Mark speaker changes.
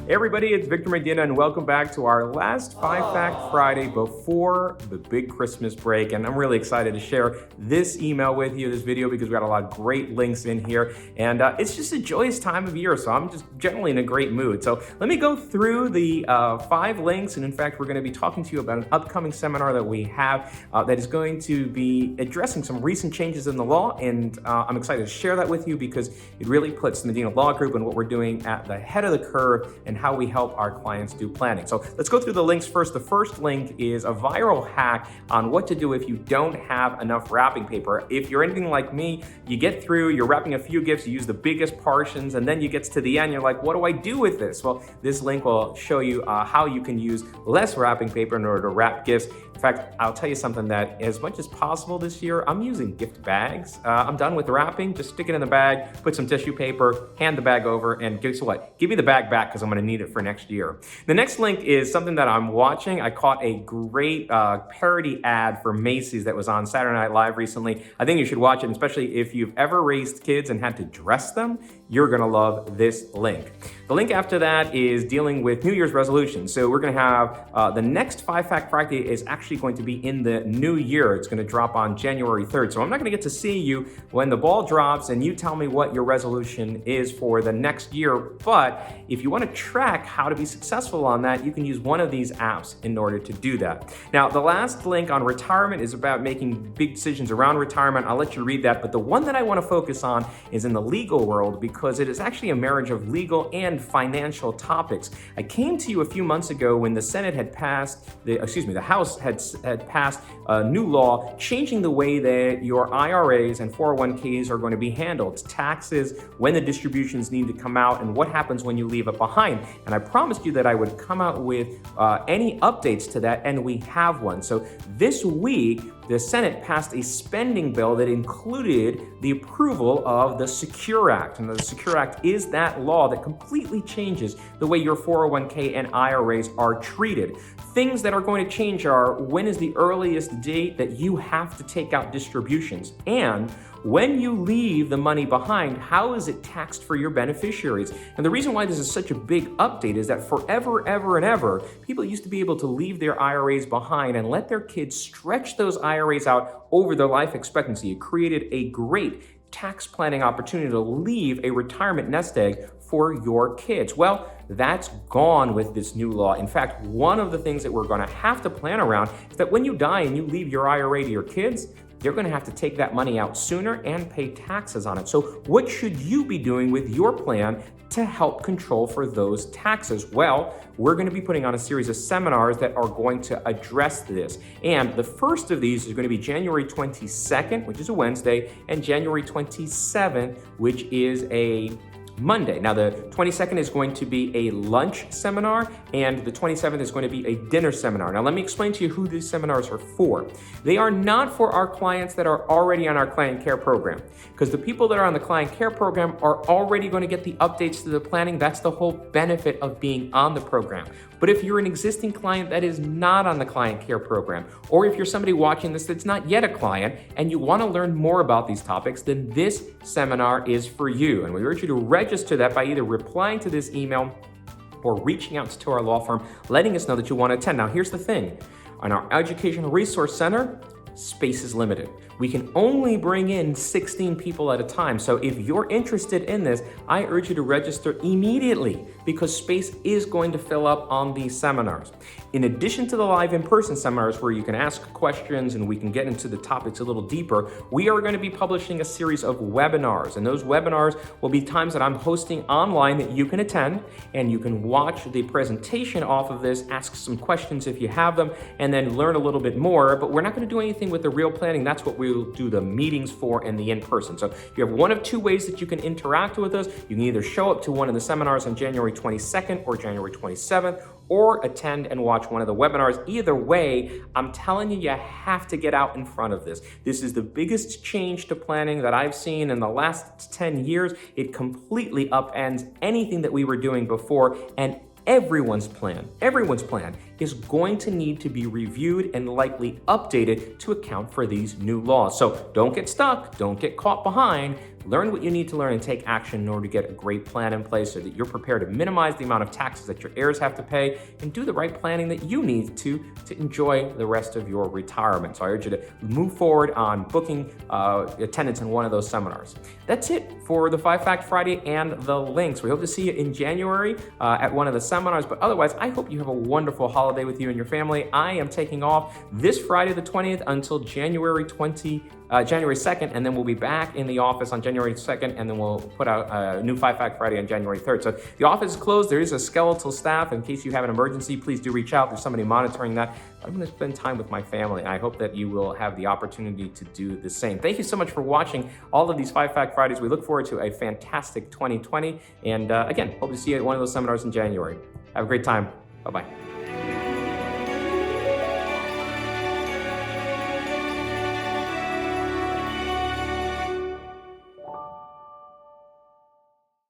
Speaker 1: Hey everybody, it's Victor Medina and welcome back to our last 5 Fact Friday before the big Christmas break. And I'm really excited to share this email with you, this video, because we got a lot of great links in here. And it's just a joyous time of year, so I'm just generally in a great mood. So let me go through the 5 links. And in fact, we're going to be talking to you about an upcoming seminar that we have that is going to be addressing some recent changes in the law. And I'm excited to share that with you because it really puts the Medina Law Group and what we're doing at the head of the curve and how we help our clients do planning. So let's go through the links first. The first link is a viral hack on what to do if you don't have enough wrapping paper. If you're anything like me, you get through, you're wrapping a few gifts, you use the biggest portions, and then you get to the end, you're like, what do I do with this? Well, this link will show you how you can use less wrapping paper in order to wrap gifts. In fact, I'll tell you something that as much as possible this year, I'm using gift bags. I'm done with wrapping, just stick it in the bag, put some tissue paper, hand the bag over, and guess what? Give me the bag back because I'm gonna need it for next year. The next link is something that I'm watching. I caught a great parody ad for Macy's that was on Saturday Night Live recently. I think you should watch it, especially if you've ever raised kids and had to dress them. You're gonna love this link. The link after that is dealing with New Year's resolutions. So we're gonna have the next 5 Fact Friday is actually going to be in the new year. It's gonna drop on January 3rd. So I'm not gonna get to see you when the ball drops and you tell me what your resolution is for the next year. But if you wanna track how to be successful on that, you can use one of these apps in order to do that. Now, the last link on retirement is about making big decisions around retirement. I'll let you read that. But the one that I wanna focus on is in the legal world because it is actually a marriage of legal and financial topics. I came to you a few months ago when the Senate had passed, the House had passed a new law changing the way that your IRAs and 401ks are going to be handled. Taxes, when the distributions need to come out, and what happens when you leave it behind. And I promised you that I would come out with any updates to that, and we have one. So this week, the Senate passed a spending bill that included the approval of the Secure Act. And the Secure Act is that law that completely changes the way your 401k and IRAs are treated. Things that are going to change are when is the earliest date that you have to take out distributions, and when you leave the money behind, how is it taxed for your beneficiaries? And the reason why this is such a big update is that forever, ever, and ever, people used to be able to leave their IRAs behind and let their kids stretch those IRAs out over their life expectancy. It created a great tax planning opportunity to leave a retirement nest egg for your kids. Well, that's gone with this new law. In fact, one of the things that we're gonna have to plan around is that when you die and you leave your IRA to your kids, they're gonna have to take that money out sooner and pay taxes on it. So what should you be doing with your plan to help control for those taxes? Well, we're gonna be putting on a series of seminars that are going to address this. And the first of these is gonna be January 22nd, which is a Wednesday, and January 27th, which is a Monday. Now, the 22nd is going to be a lunch seminar, and the 27th is going to be a dinner seminar. Now, let me explain to you who these seminars are for. They are not for our clients that are already on our client care program, because the people that are on the client care program are already going to get the updates to the planning. That's the whole benefit of being on the program. But if you're an existing client that is not on the client care program, or if you're somebody watching this that's not yet a client and you want to learn more about these topics, then this seminar is for you. And we urge you to register that by either replying to this email or reaching out to our law firm, letting us know that you want to attend. Now, here's the thing. On our Educational Resource Center, space is limited. We can only bring in 16 people at a time. So if you're interested in this, I urge you to register immediately because space is going to fill up on these seminars. In addition to the live in-person seminars where you can ask questions and we can get into the topics a little deeper, we are going to be publishing a series of webinars. And those webinars will be times that I'm hosting online that you can attend, and you can watch the presentation off of this, ask some questions if you have them, and then learn a little bit more. But we're not going to do anything with the real planning. That's what we'll do the meetings for and the in-person. So you have one of two ways that you can interact with us. You can either show up to one of the seminars on January 22nd or January 27th, or attend and watch one of the webinars. Either way, I'm telling you, you have to get out in front of this. This is the biggest change to planning that I've seen in the last 10 years. It completely upends anything that we were doing before, and everyone's plan is going to need to be reviewed and likely updated to account for these new laws. So don't get stuck, don't get caught behind. Learn what you need to learn and take action in order to get a great plan in place so that you're prepared to minimize the amount of taxes that your heirs have to pay and do the right planning that you need to enjoy the rest of your retirement. So I urge you to move forward on booking attendance in one of those seminars. That's it for the 5 Fact Friday and the links. We hope to see you in January at one of the seminars, but otherwise, I hope you have a wonderful holiday with you and your family. I am taking off this Friday the 20th until January 2nd, and then we'll be back in the office on January 2nd, and then we'll put out a new 5 Fact Friday on January 3rd. So the office is closed. There is a skeletal staff. In case you have an emergency, please do reach out. There's somebody monitoring that. I'm going to spend time with my family, and I hope that you will have the opportunity to do the same. Thank you so much for watching all of these 5 Fact Fridays. We look forward to a fantastic 2020, and again, hope to see you at one of those seminars in January. Have a great time. Bye-bye.